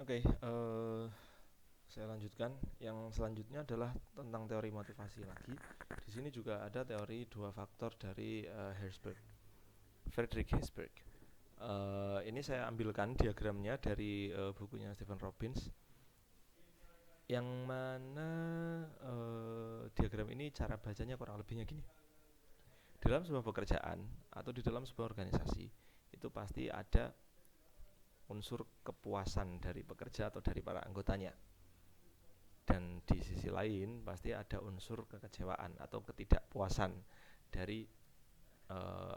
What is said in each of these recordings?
Oke, saya lanjutkan. Yang selanjutnya adalah tentang teori motivasi lagi. Di sini juga ada teori dua faktor dari Herzberg, Friedrich Herzberg. Ini saya ambilkan diagramnya dari bukunya Stephen Robbins, yang mana diagram ini cara bacanya kurang lebihnya gini. Dalam sebuah pekerjaan atau di dalam sebuah organisasi itu pasti ada unsur kepuasan dari pekerja atau dari para anggotanya. Dan di sisi lain pasti ada unsur kekecewaan atau ketidakpuasan dari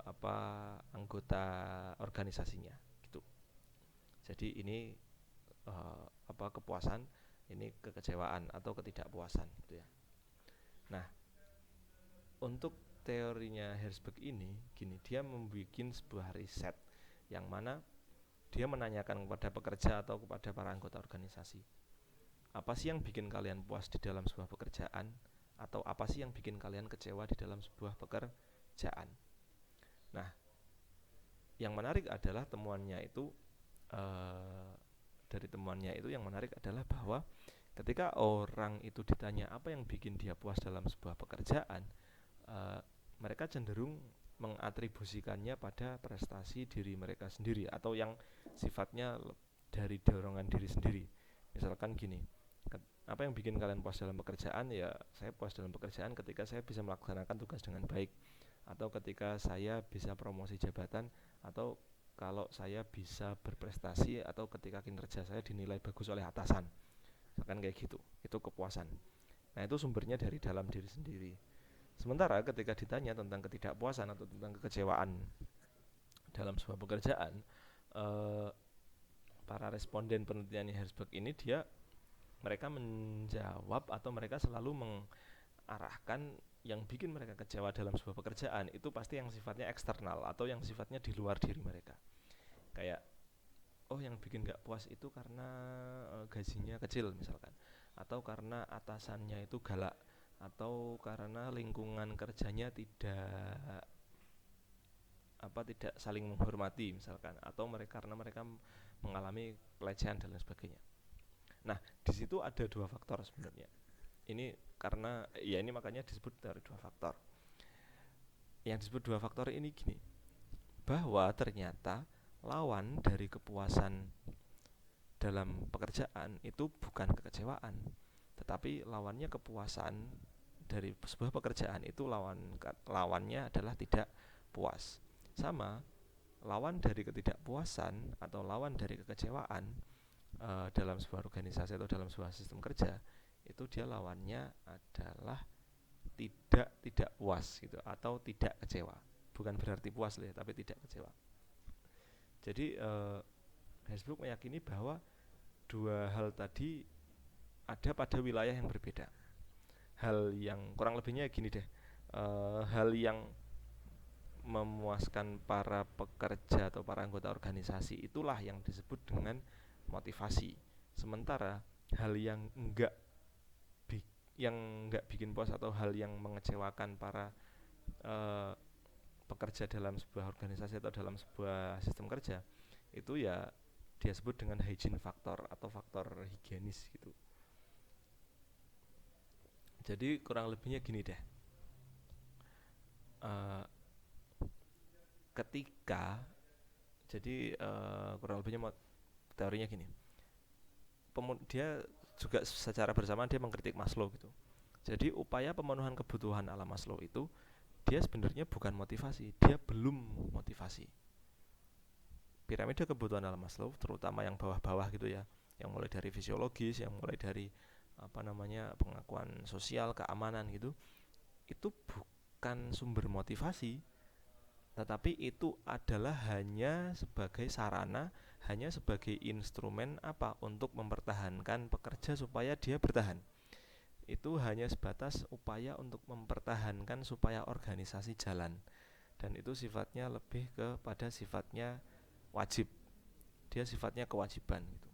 apa anggota organisasinya gitu. Jadi ini kepuasan, ini kekecewaan atau ketidakpuasan gitu ya. Nah, untuk teorinya Herzberg ini gini, dia membuat sebuah riset yang mana dia menanyakan kepada pekerja atau kepada para anggota organisasi, apa sih yang bikin kalian puas di dalam sebuah pekerjaan, atau apa sih yang bikin kalian kecewa di dalam sebuah pekerjaan. Nah, yang menarik adalah temuannya itu dari temuannya itu yang menarik adalah bahwa ketika orang itu ditanya apa yang bikin dia puas dalam sebuah pekerjaan, mereka cenderung mengatribusikannya pada prestasi diri mereka sendiri atau yang sifatnya dari dorongan diri sendiri. Misalkan gini, apa yang bikin kalian puas dalam pekerjaan? Ya, saya puas dalam pekerjaan ketika saya bisa melaksanakan tugas dengan baik, atau ketika saya bisa promosi jabatan, atau kalau saya bisa berprestasi, atau ketika kinerja saya dinilai bagus oleh atasan. Misalkan kayak gitu. Itu kepuasan. Nah, itu sumbernya dari dalam diri sendiri. Sementara ketika ditanya tentang ketidakpuasan atau tentang kekecewaan dalam sebuah pekerjaan, eh, para responden penelitian Herzberg ini mereka menjawab atau mereka selalu mengarahkan yang bikin mereka kecewa dalam sebuah pekerjaan itu pasti yang sifatnya eksternal atau yang sifatnya di luar diri mereka. Kayak, oh yang bikin gak puas itu karena gajinya kecil misalkan, atau karena atasannya itu galak, atau karena lingkungan kerjanya tidak saling menghormati misalkan, atau karena mereka mengalami pelecehan dan lain sebagainya. Nah, di situ ada dua faktor sebenarnya. Ini karena ya ini makanya disebut dari dua faktor. Yang disebut dua faktor ini gini, bahwa ternyata lawan dari kepuasan dalam pekerjaan itu bukan kekecewaan, tetapi lawannya kepuasan dari sebuah pekerjaan itu lawannya adalah tidak puas. Sama, lawan dari ketidakpuasan atau lawan dari kekecewaan dalam sebuah organisasi atau dalam sebuah sistem kerja itu dia lawannya adalah tidak puas gitu atau tidak kecewa. Bukan berarti puas lah, tapi tidak kecewa. Jadi Facebook meyakini bahwa dua hal tadi ada pada wilayah yang berbeda. Hal yang kurang lebihnya gini deh, hal yang memuaskan para pekerja atau para anggota organisasi itulah yang disebut dengan motivasi. Sementara hal yang enggak bikin puas atau hal yang mengecewakan para eh, pekerja dalam sebuah organisasi atau dalam sebuah sistem kerja itu ya dia sebut dengan hygiene factor atau faktor higienis gitu. Jadi kurang lebihnya gini deh. Eh, ketika jadi kurang lebihnya teorinya gini. Dia juga secara bersamaan dia mengkritik Maslow gitu. Jadi upaya pemenuhan kebutuhan ala Maslow itu dia sebenarnya bukan motivasi, dia belum motivasi. Piramida kebutuhan ala Maslow, terutama yang bawah-bawah gitu ya, yang mulai dari fisiologis, yang mulai dari pengakuan sosial, keamanan gitu, itu bukan sumber motivasi, tetapi itu adalah hanya sebagai sarana, hanya sebagai instrumen untuk mempertahankan pekerja supaya dia bertahan. Itu hanya sebatas upaya untuk mempertahankan supaya organisasi jalan, dan itu sifatnya lebih kepada sifatnya wajib, dia sifatnya kewajiban gitu.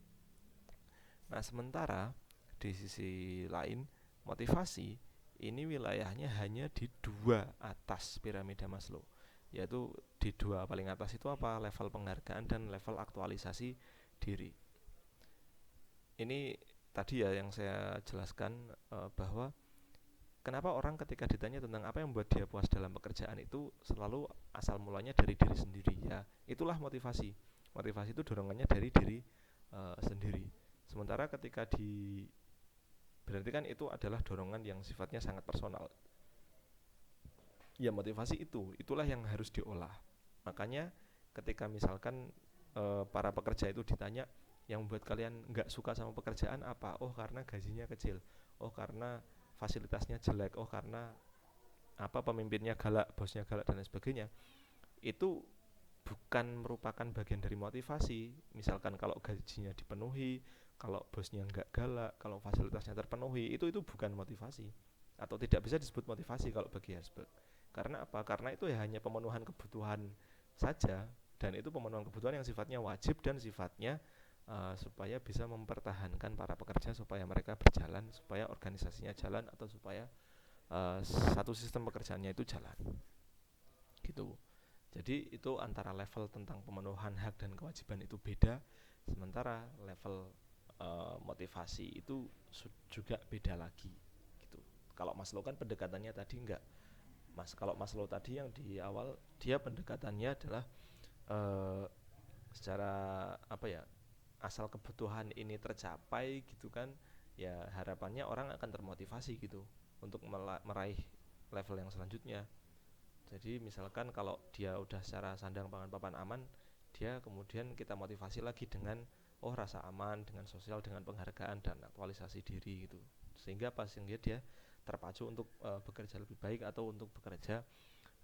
Nah, sementara di sisi lain motivasi ini wilayahnya hanya di dua atas piramida Maslow, yaitu di dua paling atas itu level penghargaan dan level aktualisasi diri. ini tadi ya yang saya jelaskan, bahwa kenapa orang ketika ditanya tentang apa yang membuat dia puas dalam pekerjaan itu selalu asal mulanya dari diri sendiri ya. Itulah motivasi. Motivasi itu dorongannya dari diri sendiri. Sementara ketika berarti kan itu adalah dorongan yang sifatnya sangat personal. Ya motivasi itulah yang harus diolah. Makanya ketika misalkan para pekerja itu ditanya yang membuat kalian nggak suka sama pekerjaan apa? Oh karena gajinya kecil. Oh karena fasilitasnya jelek. Oh karena apa, pemimpinnya galak, bosnya galak dan lain sebagainya. Itu bukan merupakan bagian dari motivasi. Misalkan kalau gajinya dipenuhi, kalau bosnya nggak galak, kalau fasilitasnya terpenuhi, itu bukan motivasi atau tidak bisa disebut motivasi kalau bagi Herzberg. Karena apa? Karena itu ya hanya pemenuhan kebutuhan saja, dan itu pemenuhan kebutuhan yang sifatnya wajib dan sifatnya supaya bisa mempertahankan para pekerja, supaya mereka berjalan, supaya organisasinya jalan, atau supaya satu sistem pekerjaannya itu jalan gitu. Jadi itu antara level tentang pemenuhan hak dan kewajiban itu beda, sementara level motivasi itu juga beda lagi gitu. Kalau Maslow kan pendekatannya tadi enggak. Kalau Maslow tadi yang di awal dia pendekatannya adalah uh, secara apa ya, asal kebutuhan ini tercapai gitu kan, ya harapannya orang akan termotivasi gitu untuk meraih level yang selanjutnya. Jadi misalkan kalau dia udah secara sandang pangan papan aman, dia kemudian kita motivasi lagi dengan rasa aman, dengan sosial, dengan penghargaan dan aktualisasi diri gitu. Sehingga pas sehingga dia terpacu untuk bekerja lebih baik atau untuk bekerja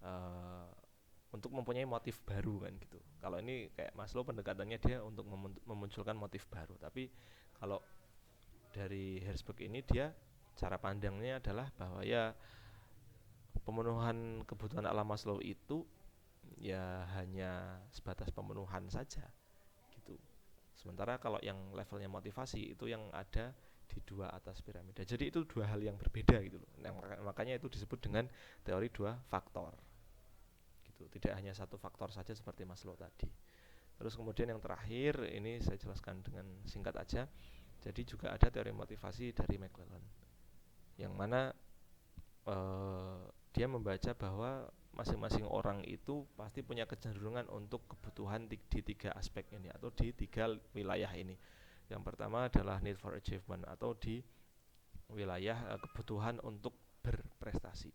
uh, untuk mempunyai motif baru kan gitu. Kalau ini kayak Maslow pendekatannya dia untuk memunculkan motif baru. Tapi kalau dari Herzberg ini dia cara pandangnya adalah bahwa ya pemenuhan kebutuhan alam Maslow itu ya hanya sebatas pemenuhan saja gitu. Sementara kalau yang levelnya motivasi itu yang ada di dua atas piramida. Jadi itu dua hal yang berbeda gitu loh. Nah, makanya itu disebut dengan teori dua faktor. Gitu. Tidak hanya satu faktor saja seperti Maslow tadi. Terus kemudian yang terakhir ini saya jelaskan dengan singkat aja. Jadi juga ada teori motivasi dari McClellan, yang mana dia membaca bahwa masing-masing orang itu pasti punya kecenderungan untuk kebutuhan di tiga aspek ini atau di tiga wilayah ini. Yang pertama adalah need for achievement atau di wilayah kebutuhan untuk berprestasi.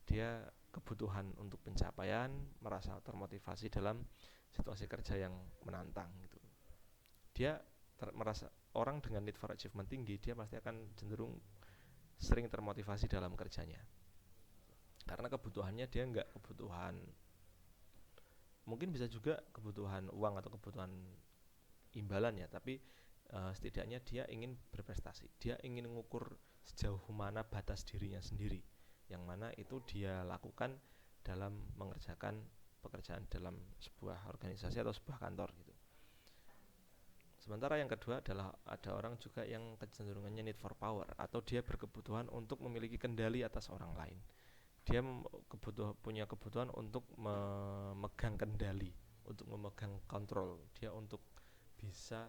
Dia kebutuhan untuk pencapaian, merasa termotivasi dalam situasi kerja yang menantang gitu. Dia merasa orang dengan need for achievement tinggi, dia pasti akan cenderung sering termotivasi dalam kerjanya. Karena kebutuhannya dia nggak kebutuhan, mungkin bisa juga kebutuhan uang atau kebutuhan imbalan ya, tapi setidaknya dia ingin berprestasi, dia ingin mengukur sejauh mana batas dirinya sendiri, yang mana itu dia lakukan dalam mengerjakan pekerjaan dalam sebuah organisasi atau sebuah kantor gitu. Sementara yang kedua adalah ada orang juga yang kecenderungannya need for power atau dia berkebutuhan untuk memiliki kendali atas orang lain. Dia punya kebutuhan untuk memegang kendali, untuk memegang kontrol, dia untuk bisa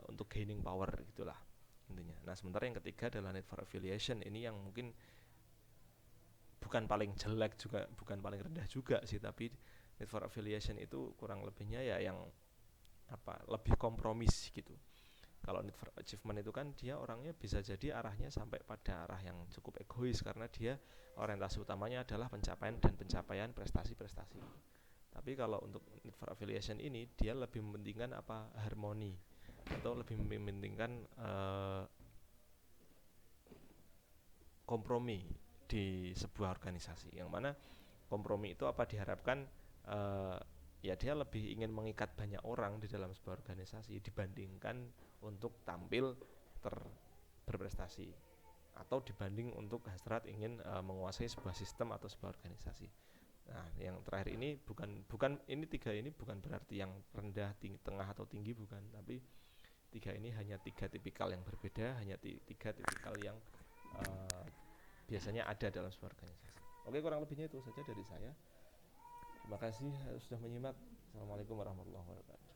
untuk gaining power gitulah intinya. Nah sementara yang ketiga adalah need for affiliation. Ini yang mungkin bukan paling jelek juga bukan paling rendah juga sih, tapi need for affiliation itu kurang lebihnya ya yang lebih kompromis gitu. Kalau need for achievement itu kan dia orangnya bisa jadi arahnya sampai pada arah yang cukup egois, karena dia orientasi utamanya adalah pencapaian dan pencapaian prestasi-prestasi. Tapi kalau untuk need for affiliation ini dia lebih mementingkan harmoni atau lebih mementingkan kompromi di sebuah organisasi, yang mana kompromi itu diharapkan ya dia lebih ingin mengikat banyak orang di dalam sebuah organisasi dibandingkan untuk tampil berprestasi, atau dibanding untuk hasrat ingin menguasai sebuah sistem atau sebuah organisasi. Nah, yang terakhir ini bukan ini tiga ini bukan berarti yang rendah, tinggi, tengah atau tinggi, bukan, tapi tiga ini hanya tiga tipikal yang berbeda, hanya tiga tipikal yang biasanya ada dalam sebuah organisasi. Oke, kurang lebihnya itu saja dari saya. Terima kasih sudah menyimak. Assalamualaikum warahmatullahi wabarakatuh.